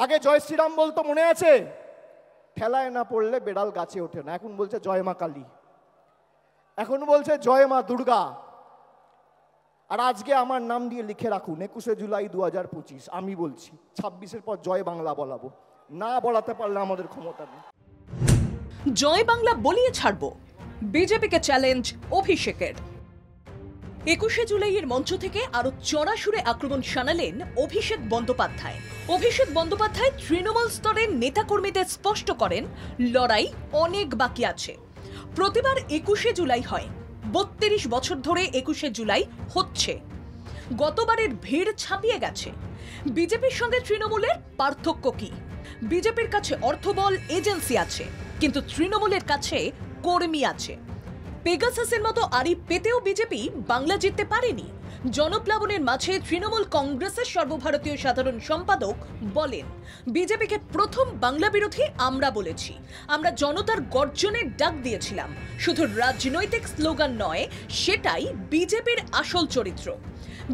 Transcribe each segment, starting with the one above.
আগে জয় শ্রীরাম বলতো, মনে আছে? ঠেলায় না পড়লে বেড়াল গাছে ওঠে না। এখন বলছে জয় মা কালী, এখন বলছে জয় মা দুর্গা। আর আজকে আমার নাম দিয়ে লিখে রাখুন 21শে জুলাই 2025। আমি বলছি 26-এর পর জয় বাংলা বলাবো, না বলাতে পারলে আমাদের ক্ষমতা নেই। জয় বাংলা বলিয়ে ছাড়বো, বিজেপিকে চ্যালেঞ্জ অভিষেকের। 21শে জুলাইয়ের মঞ্চ থেকে আরো চড়া সুরে আক্রমণ শানালেন অভিষেক বন্দ্যোপাধ্যায়। অভিষেক বন্দ্যোপাধ্যায় তৃণমূল স্তরের নেতাকর্মীদের স্পষ্ট করেন, লড়াই অনেক বাকি আছে। প্রতিবার 21শে জুলাই হয়, 32 বছর ধরে 21শে জুলাই হচ্ছে। গতবারের ভিড় ছাপিয়ে গেছে। বিজেপির সঙ্গে তৃণমূলের পার্থক্য কি? বিজেপির কাছে অর্থবল, এজেন্সি আছে, কিন্তু তৃণমূলের কাছে কর্মী আছে। পেগাসাসের মতো আড়ি পেতেও বিজেপি বাংলা জিততে পারেনি। জনপ্লাবনের মাঝে তৃণমূল কংগ্রেসের সর্বভারতীয় সাধারণ সম্পাদক বলেন, বিজেপিকে প্রথম বাংলা বিরোধী আমরা বলেছি। আমরা জনতার গর্জনের ডাক দিয়েছিলাম। শুধু রাজনৈতিক স্লোগান নয়, সেটাই বিজেপির আসল চরিত্র।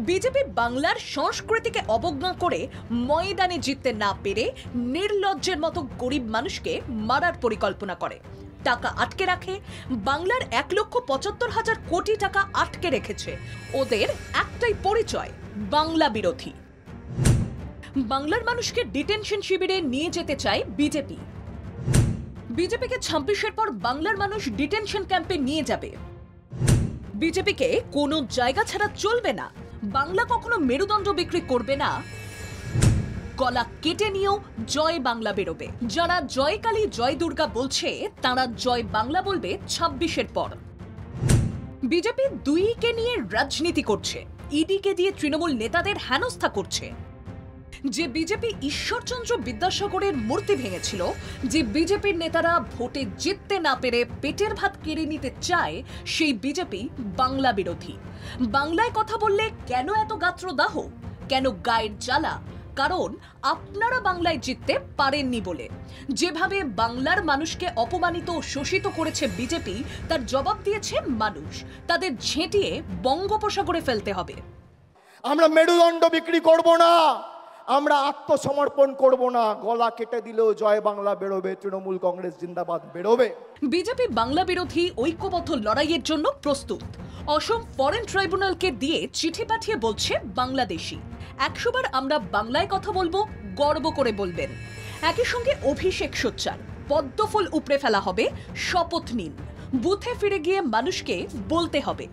বিজেপি বাংলার সংস্কৃতিকে অবজ্ঞা করে ময়দানে জিততে না পেরে নির্লজ্জের মতো গরিব মানুষকে মারার পরিকল্পনা করে, টাকা আটকে রাখে। বাংলার 1,75,000 কোটি টাকা আটকে রেখেছে। ওদের একটাই পরিচয়, বাংলা বিরোধী। বাংলার মানুষকে ডিটেনশন শিবিরে নিয়ে যেতে চায় বিজেপি। বিজেপিকে 26-এর পর বাংলার মানুষ ডিটেনশন ক্যাম্পে নিয়ে যাবে। বিজেপিকে কোনো জায়গা ছাড়া চলবে না। বাংলা কখনো মেরুদণ্ড বিক্রি করবে না। গলা কেটে নিয়েও জয় বাংলা বেরোবে। যারা জয় কালী জয় দুর্গা বলছে, তারা জয় বাংলা বলবে 26-এর পর। বিজেপি দুইকে নিয়ে রাজনীতি করছে, ইডিকে দিয়ে তৃণমূল নেতাদের হেনস্থা করছে। যে বিজেপি ঈশ্বরচন্দ্র বিদ্যাসাগরের মূর্তি ভেঙেছিল, যে বিজেপির নেতারা ভোটে জিততে না পেরে পেটের ভাত কেড়ে নিতে চায়, সেই বিজেপি বাংলা বিরোধী। বাংলায় কথা বললে কেন এত গাত্রদাহ, কেন গায়ের জ্বালা? কারণ আপনারা বাংলায় জিততে পারেননি বলে। যেভাবে বাংলার মানুষকে অপমানিত ও শোষিত করেছে বিজেপি, তার জবাব দিয়েছে মানুষ। তাদের ঝেঁটিয়ে বঙ্গোপসাগরে ফেলতে হবে। আমরা মেরুদণ্ড বিক্রি করব না, আমরা আত্মসমর্পণ করব না। গলা কেটে দিলেও জয় বাংলা বেরোবে, তৃণমূল কংগ্রেস জিন্দাবাদ বেরোবে। বিজেপি বাংলা বিরোধী ঐক্যবদ্ধ লড়াইয়ের জন্য প্রস্তুত। অসম ফরেন ট্রাইব্যুনালকে দিয়ে চিঠি পাঠিয়ে বলছে বাংলাদেশি, 100 বার আমরা বাংলায় কথা বলবো, গর্ব করে বলবেন। একই সঙ্গে অভিষেক সোচ্চার, পদ্মফুল উপড়ে ফেলা হবে, শপথ নিন। বুথে ফিরে গিয়ে মানুষকে বলতে হবে,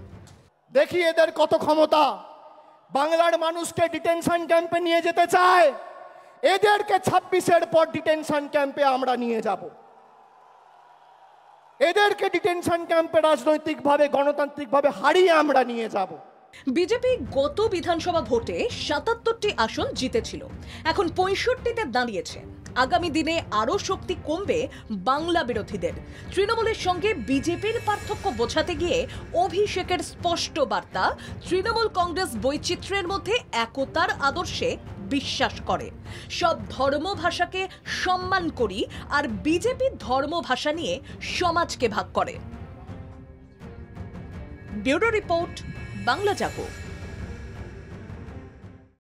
দেখি এদের কত ক্ষমতা। বাংলার মানুষকে ডিটেনশন ক্যাম্পে নিয়ে যেতে চায়, এদেরকে 26-এর পর ডিটেনশন ক্যাম্পে আমরা নিয়ে যাব। এদেরকে ডিটেনশন ক্যাম্পে রাজনৈতিকভাবে, গণতান্ত্রিকভাবে হারিয়ে আমরা নিয়ে যাব। বিজেপি গত বিধানসভা ভোটে 77টি আসন জিতেছিল, এখন 65-তে দাঁড়িয়েছে। আগামী দিনে আরো শক্তি কমবে বাংলা বিরোধীদের। তৃণমূলের সঙ্গে বিজেপির পার্থক্য বোঝাতে গিয়ে অভিষেকের স্পষ্ট বার্তা, তৃণমূল কংগ্রেস বৈচিত্র্যের মধ্যে একতার আদর্শে বিশ্বাস করে। সব ধর্ম ভাষাকে সম্মান করি, আর বিজেপি ধর্ম ভাষা নিয়ে সমাজকে ভাগ করে। ব্যুরো রিপোর্ট, বাংলা জাগো।